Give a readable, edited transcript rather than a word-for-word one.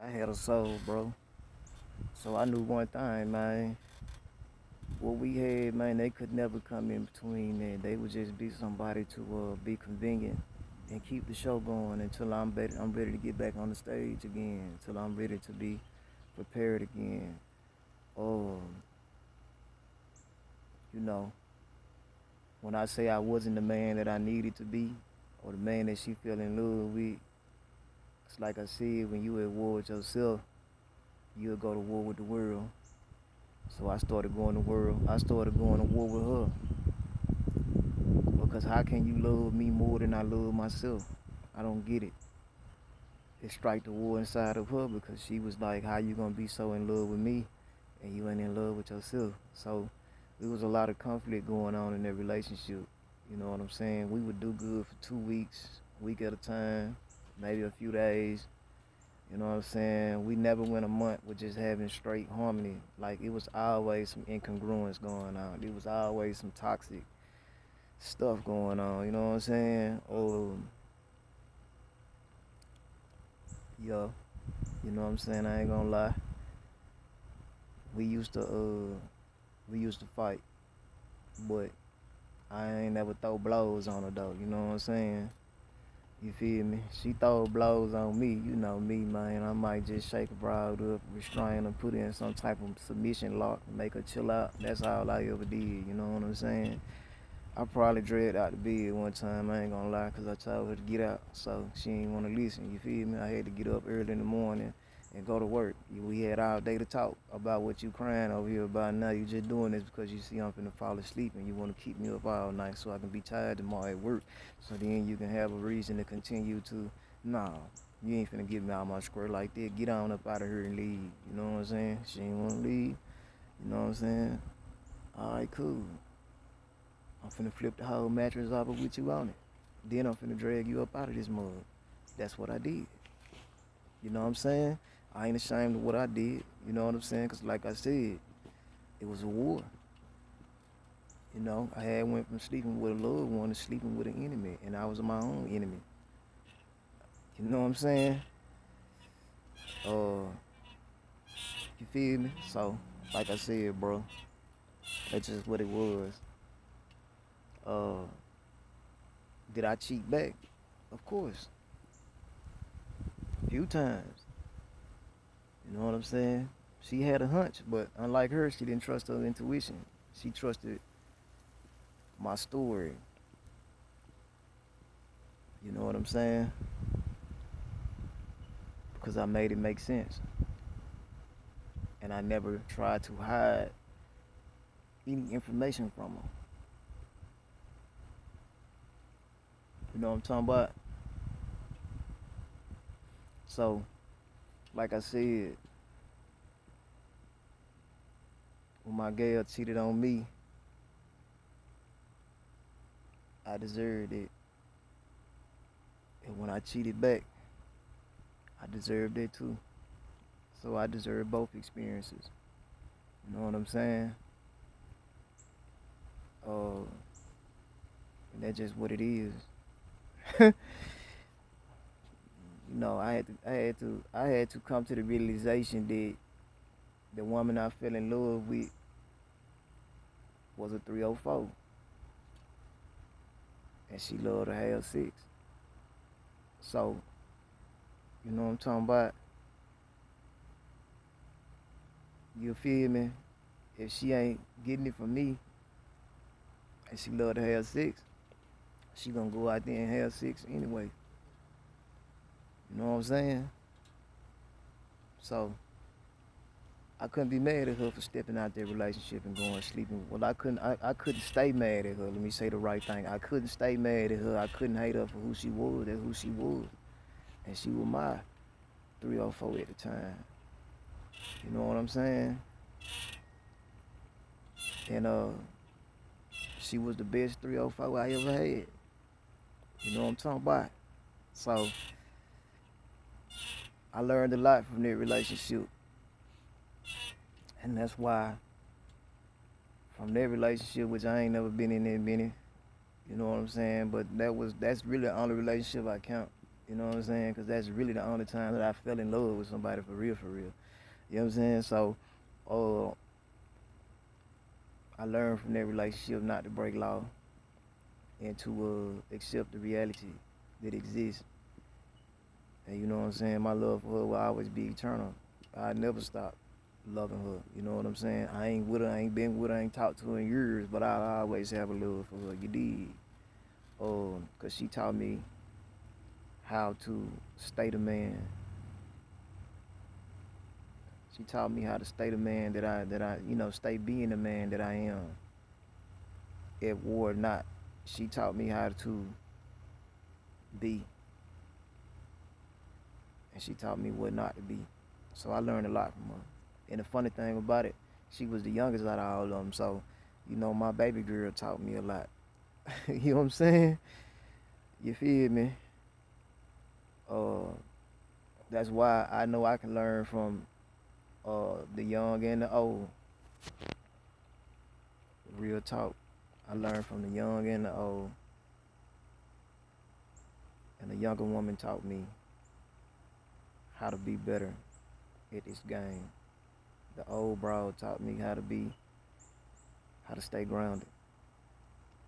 I had a soul, bro. So I knew one thing, man. What we had, man, they could never come in between, man. They would just be somebody to be convenient and keep the show going until I'm ready to get back on the stage again. Until I'm ready to be prepared again. Um, you know, when I say I wasn't the man that I needed to be, or the man that she fell in love with, it's like I said, when you at war with yourself, you'll go to war with the world. So I started going to world. I started going to war with her. Because how can you love me more than I love myself? I don't get it. It strike the war inside of her because she was like, how you gonna be so in love with me and you ain't in love with yourself? So there was a lot of conflict going on in that relationship. You know what I'm saying? We would do good for 2 weeks, a week at a time, maybe a few days. You know what I'm saying? We never went a month with just having straight harmony. Like it was always some incongruence going on. It was always some toxic stuff going on. You know what I'm saying? Yeah. You know what I'm saying? I ain't gonna lie. We used to fight, but I ain't never throw blows on her though. You know what I'm saying? You feel me? She throw blows on me. You know me, man. I might just shake her broad up, restrain her, put her in some type of submission lock, make her chill out. That's all I ever did. You know what I'm saying? I probably dragged out the bed one time, I ain't gonna lie, 'cause I told her to get out. So she ain't wanna listen, you feel me? I had to get up early in the morning and go to work. We had all day to talk about what you crying over here about now. You just doing this because you see I'm finna fall asleep and you wanna keep me up all night so I can be tired tomorrow at work. So then you can have a reason to continue to, nah, you ain't finna give me all my square like that. Get on up out of here and leave. You know what I'm saying? She ain't wanna leave. You know what I'm saying? Alright, cool. I'm finna flip the whole mattress over with you on it. Then I'm finna drag you up out of this mug. That's what I did. You know what I'm saying? I ain't ashamed of what I did. You know what I'm saying? Because like I said, it was a war. You know, I had went from sleeping with a loved one to sleeping with an enemy. And I was my own enemy. You know what I'm saying? Uh, you feel me? So, like I said, bro, that's just what it was. Uh, did I cheat back? Of course. A few times. You know what I'm saying? She had a hunch, but unlike her, she didn't trust her intuition. She trusted my story. You know what I'm saying? Because I made it make sense. And I never tried to hide any information from her. You know what I'm talking about? So, like I said, when my girl cheated on me, I deserved it. And when I cheated back, I deserved it too. So I deserve both experiences. You know what I'm saying? Uh, and that's just what it is. I had to come to the realization that the woman I fell in love with was a 304, and she loved to have sex. So, you know what I'm talking about? You feel me? If she ain't getting it from me, and she love to have sex, she gonna go out there and have sex anyway. You know what I'm saying? So, I couldn't be mad at her for stepping out their relationship and going sleeping. Well, I couldn't stay mad at her. Let me say the right thing. I couldn't stay mad at her. I couldn't hate her for who she was. That's who she was. And she was my 304 at the time. You know what I'm saying? And she was the best 304 I ever had. You know what I'm talking about? So I learned a lot from that relationship. And that's why from that relationship, which I ain't never been in that many, you know what I'm saying? But that's really the only relationship I count You know what I'm saying? Because that's really the only time that I fell in love with somebody for real, for real. You know what I'm saying? So, uh, I learned from that relationship not to break law and to accept the reality that exists. And you know what I'm saying? My love for her will always be eternal. I never stop loving her. You know what I'm saying? I ain't with her. I ain't been with her. I ain't talked to her in years. But I always have a love for her. You did. Cause she taught me how to stay the man. She taught me how to stay the man that I stay being the man that I am. At war or not. She taught me how to be, and she taught me what not to be. So I learned a lot from her. And the funny thing about it, she was the youngest out of all of them. So, my baby girl taught me a lot. You know what I'm saying? You feel me? Uh, that's why I know I can learn from the young and the old. Real talk. I learned from the young and the old. And the younger woman taught me how to be better at this game. The old broad taught me how to stay grounded.